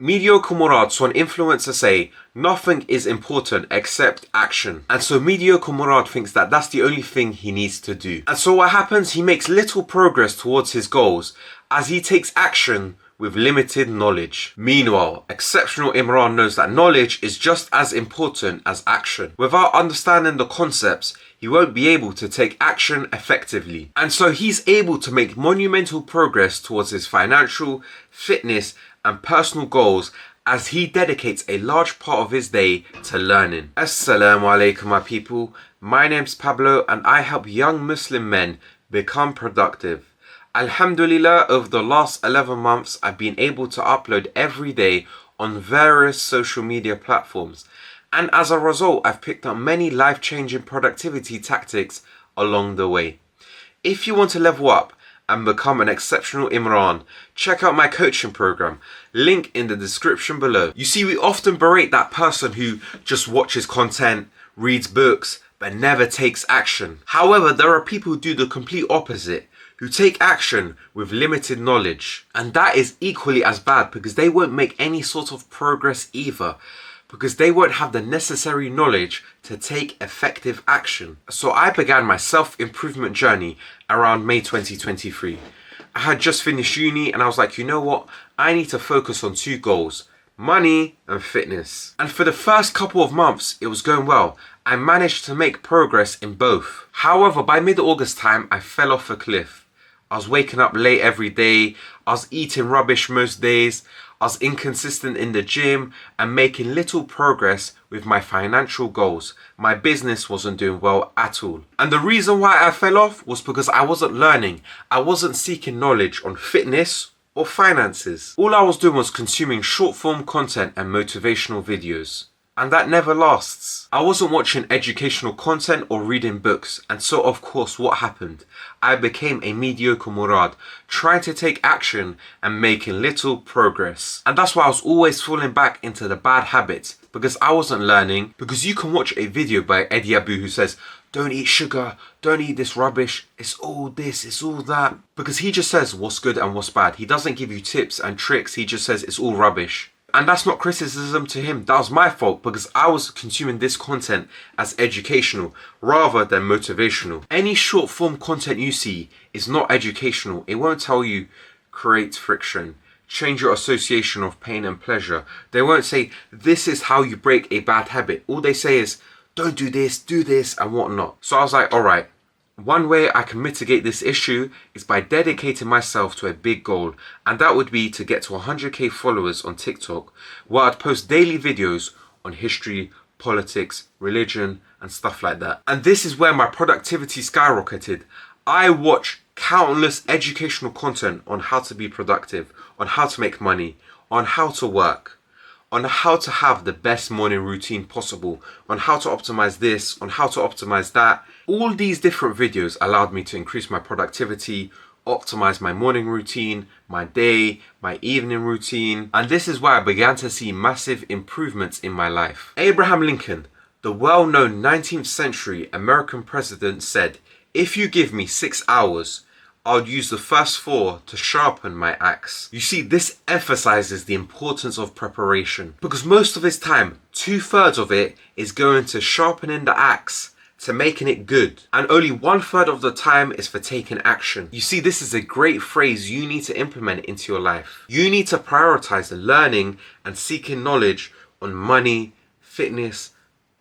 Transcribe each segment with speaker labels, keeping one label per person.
Speaker 1: Mediocre Murad saw an influencer say, nothing is important except action. And so Mediocre Murad thinks that that's the only thing he needs to do. And so what happens, he makes little progress towards his goals as he takes action with limited knowledge. Meanwhile, exceptional Imran knows that knowledge is just as important as action. Without understanding the concepts, he won't be able to take action effectively. And so he's able to make monumental progress towards his financial, fitness, and personal goals as he dedicates a large part of his day to learning. Assalamu alaikum my people, my name's Pablo and I help young Muslim men become productive. Alhamdulillah, over the last 11 months I've been able to upload every day on various social media platforms, and as a result I've picked up many life-changing productivity tactics along the way. If you want to level up and become an exceptional Imran, check out my coaching program, link in the description below. You see, we often berate that person who just watches content, reads books, but never takes action. However, there are people who do the complete opposite, who take action with limited knowledge. And that is equally as bad because they won't make any sort of progress either, because they won't have the necessary knowledge to take effective action. So I began my self-improvement journey around May 2023. I had just finished uni and I was like, you know what? I need to focus on two goals, money and fitness. And for the first couple of months, it was going well. I managed to make progress in both. However, by mid-August time, I fell off a cliff. I was waking up late every day. I was eating rubbish most days. I was inconsistent in the gym and making little progress with my financial goals. My business wasn't doing well at all. And the reason why I fell off was because I wasn't learning. I wasn't seeking knowledge on fitness or finances. All I was doing was consuming short form content and motivational videos. And that never lasts. I wasn't watching educational content or reading books, and so of course what happened? I became a mediocre Murad, trying to take action and making little progress. And that's why I was always falling back into the bad habits, because I wasn't learning. Because you can watch a video by Eddie Abu who says, don't eat sugar, don't eat this rubbish, it's all this, it's all that. Because he just says what's good and what's bad. He doesn't give you tips and tricks, he just says it's all rubbish. And that's not criticism to him, that was my fault because I was consuming this content as educational rather than motivational. Any short form content you see is not educational. It won't tell you create friction, change your association of pain and pleasure. They won't say this is how you break a bad habit. All they say is don't do this and whatnot. So I was like, alright, one way I can mitigate this issue is by dedicating myself to a big goal, and that would be to get to 100k followers on TikTok, where I'd post daily videos on history, politics, religion, and stuff like that. And this is where my productivity skyrocketed. I watch countless educational content on how to be productive, on how to make money, on how to work, on how to have the best morning routine possible, on how to optimize this, on how to optimize that. All these different videos allowed me to increase my productivity, optimize my morning routine, my day, my evening routine, and this is where I began to see massive improvements in my life. Abraham Lincoln, the well-known 19th century American president, said, if you give me 6 hours, I'll use the first 4 to sharpen my axe. You see, this emphasizes the importance of preparation, because most of his time, 2/3 of it is going to sharpening the axe, to making it good, and only 1/3 of the time is for taking action. You see, this is a great phrase you need to implement into your life. You need to prioritize learning and seeking knowledge on money, fitness,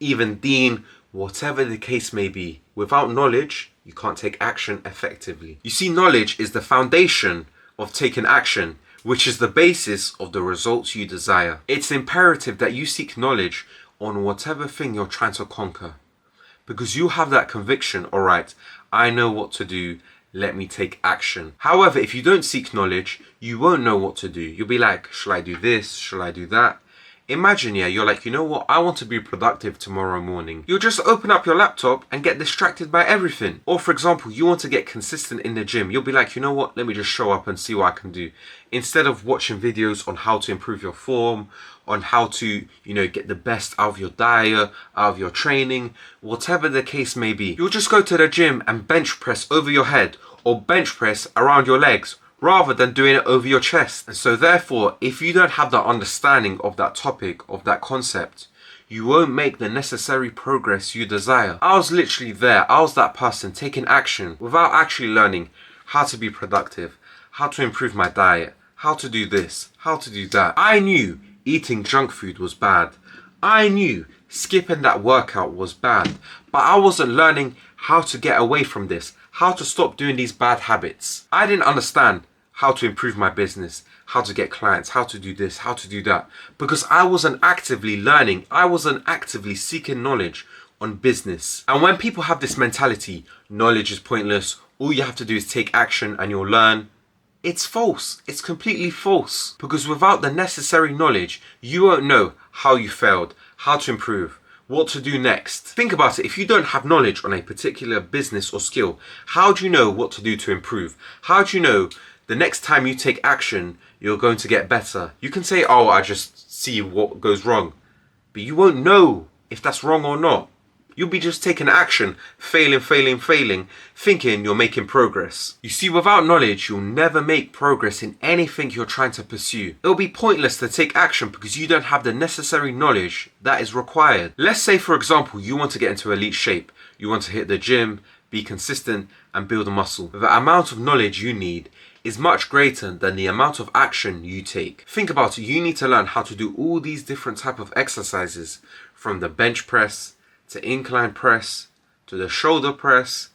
Speaker 1: even deen, whatever the case may be. Without knowledge, you can't take action effectively. You see, knowledge is the foundation of taking action, which is the basis of the results you desire. It's imperative that you seek knowledge on whatever thing you're trying to conquer, because you have that conviction, alright, I know what to do, let me take action. However, if you don't seek knowledge, you won't know what to do. You'll be like, shall I do this, shall I do that? Imagine, you're like, you know what, I want to be productive tomorrow morning. You'll just open up your laptop and get distracted by everything. Or for example, you want to get consistent in the gym. You'll be like, you know what, let me just show up and see what I can do. Instead of watching videos on how to improve your form, on how to, get the best out of your diet, out of your training, whatever the case may be. You'll just go to the gym and bench press over your head or bench press around your legs rather than doing it over your chest. And so therefore, if you don't have the understanding of that topic, of that concept, you won't make the necessary progress you desire. I was literally there. I was that person taking action without actually learning how to be productive, how to improve my diet, how to do this, how to do that. I knew eating junk food was bad. I knew skipping that workout was bad. But I wasn't learning how to get away from this, how to stop doing these bad habits. I didn't understand how to improve my business, how to get clients, how to do this, how to do that. Because I wasn't actively learning. I wasn't actively seeking knowledge on business. And when people have this mentality, knowledge is pointless, all you have to do is take action and you'll learn. It's false. It's completely false. Because without the necessary knowledge, you won't know how you failed, how to improve, what to do next. Think about it. If you don't have knowledge on a particular business or skill, how do you know what to do to improve? How do you know the next time you take action, you're going to get better? You can say, oh, I just see what goes wrong. But you won't know if that's wrong or not. You'll be just taking action, failing, thinking you're making progress. You see, without knowledge, you'll never make progress in anything you're trying to pursue. It'll be pointless to take action because you don't have the necessary knowledge that is required. Let's say, for example, you want to get into elite shape. You want to hit the gym, be consistent, and build a muscle. The amount of knowledge you need is much greater than the amount of action you take. Think about it. You need to learn how to do all these different type of exercises, from the bench press, to incline press, to the shoulder press,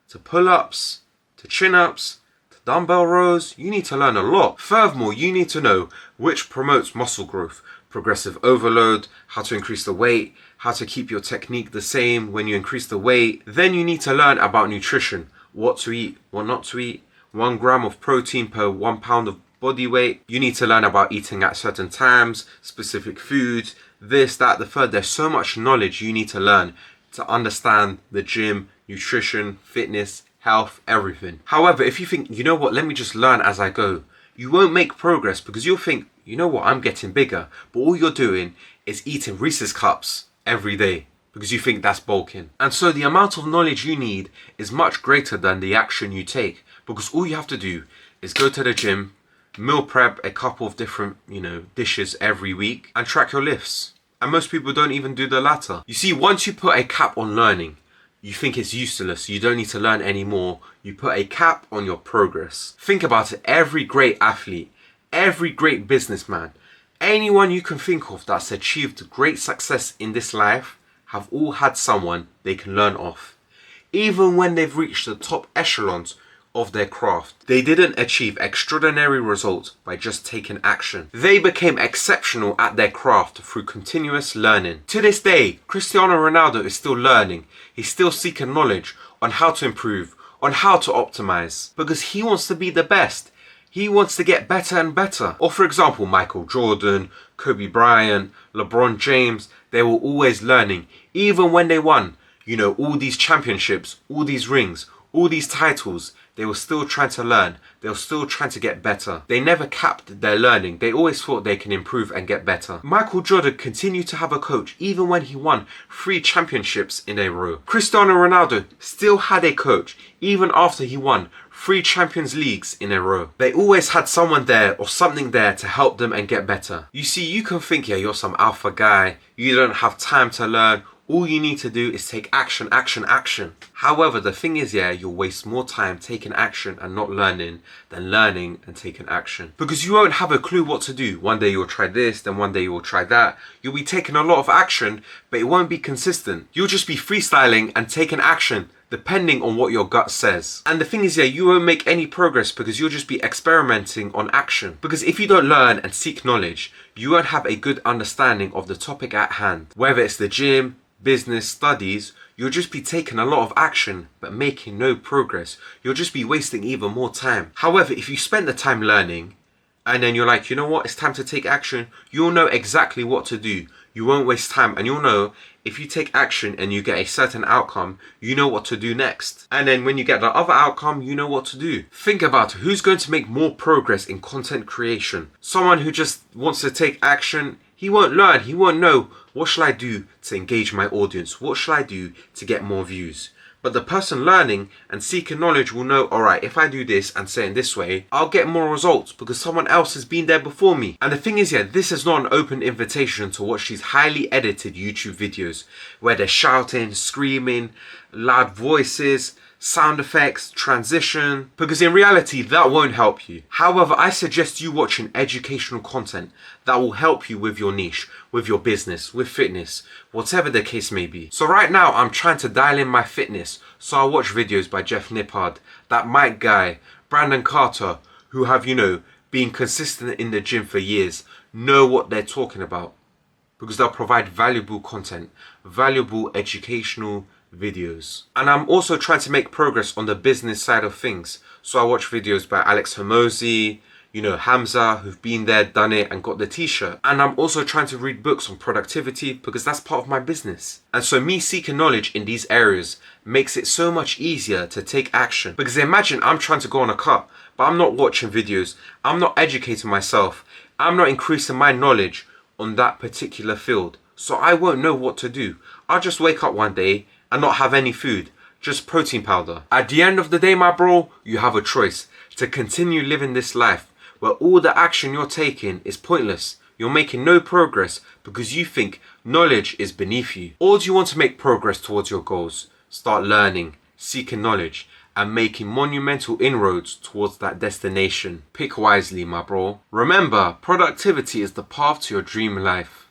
Speaker 1: to pull-ups, to chin-ups, to dumbbell rows. You need to learn a lot. Furthermore, you need to know which promotes muscle growth, progressive overload, how to increase the weight, how to keep your technique the same when you increase the weight. Then you need to learn about nutrition, what to eat, what not to eat, 1 gram of protein per 1 pound of body weight. You need to learn about eating at certain times, specific foods, this, that, the third. There's so much knowledge you need to learn to understand the gym, nutrition, fitness, health, everything. However, if you think, you know what, let me just learn as I go, you won't make progress because you'll think, you know what, I'm getting bigger. But all you're doing is eating Reese's cups every day because you think that's bulking. And so the amount of knowledge you need is much greater than the action you take, because all you have to do is go to the gym, meal prep a couple of different, dishes every week, and track your lifts. And most people don't even do the latter. You see, once you put a cap on learning, you think it's useless, you don't need to learn anymore, you put a cap on your progress. Think about it. Every great athlete, every great businessman, anyone you can think of that's achieved great success in this life have all had someone they can learn off. Even when they've reached the top echelons of their craft, they didn't achieve extraordinary results by just taking action. They became exceptional at their craft through continuous learning. To this day, Cristiano Ronaldo is still learning. He's still seeking knowledge on how to improve, on how to optimize, because he wants to be the best. He wants to get better and better. Or for example, Michael Jordan, Kobe Bryant, LeBron James, they were always learning. Even when they won, all these championships, all these rings, all these titles, they were still trying to learn. They were still trying to get better. They never capped their learning. They always thought they can improve and get better. Michael Jordan continued to have a coach even when he won 3 championships in a row. Cristiano Ronaldo still had a coach even after he won 3 Champions Leagues in a row. They always had someone there or something there to help them and get better. You see, you can think, yeah, you're some alpha guy. You don't have time to learn. All you need to do is take action. However, the thing is, you'll waste more time taking action and not learning than learning and taking action. Because you won't have a clue what to do. One day you'll try this, then one day you'll try that. You'll be taking a lot of action, but it won't be consistent. You'll just be freestyling and taking action depending on what your gut says. And the thing is, you won't make any progress because you'll just be experimenting on action. Because if you don't learn and seek knowledge, you won't have a good understanding of the topic at hand. Whether it's the gym, business, studies, you'll just be taking a lot of action but making no progress. You'll just be wasting even more time. However, if you spend the time learning and then you're like, you know what, it's time to take action, you'll know exactly what to do. You won't waste time, and you'll know if you take action and you get a certain outcome, you know what to do next. And then when you get the other outcome, you know what to do. Think about it. Who's going to make more progress in content creation? Someone who just wants to take action. He won't learn. He won't know, what shall I do to engage my audience? What shall I do to get more views? But the person learning and seeking knowledge will know, alright, if I do this and say it in this way, I'll get more results because someone else has been there before me. And the thing is, this is not an open invitation to watch these highly edited YouTube videos where they're shouting, screaming, loud voices, sound effects, transition, because in reality that won't help you. However, I suggest you watching educational content that will help you with your niche, with your business, with fitness, whatever the case may be. So right now I'm trying to dial in my fitness, so I watch videos by Jeff Nippard, that Mike guy, Brandon Carter, who have, been consistent in the gym for years, know what they're talking about, because they'll provide valuable content, valuable educational videos. And I'm also trying to make progress on the business side of things. So I watch videos by Alex Hormozi, Hamza, who've been there, done it, and got the t-shirt. And I'm also trying to read books on productivity because that's part of my business. And so me seeking knowledge in these areas makes it so much easier to take action. Because imagine I'm trying to go on a cut, but I'm not watching videos, I'm not educating myself, I'm not increasing my knowledge on that particular field. So I won't know what to do. I'll just wake up one day and not have any food, just protein powder. At the end of the day, my bro, you have a choice to continue living this life where all the action you're taking is pointless. You're making no progress because you think knowledge is beneath you. Or do you want to make progress towards your goals? Start learning, seeking knowledge, and making monumental inroads towards that destination. Pick wisely, my bro. Remember, productivity is the path to your dream life.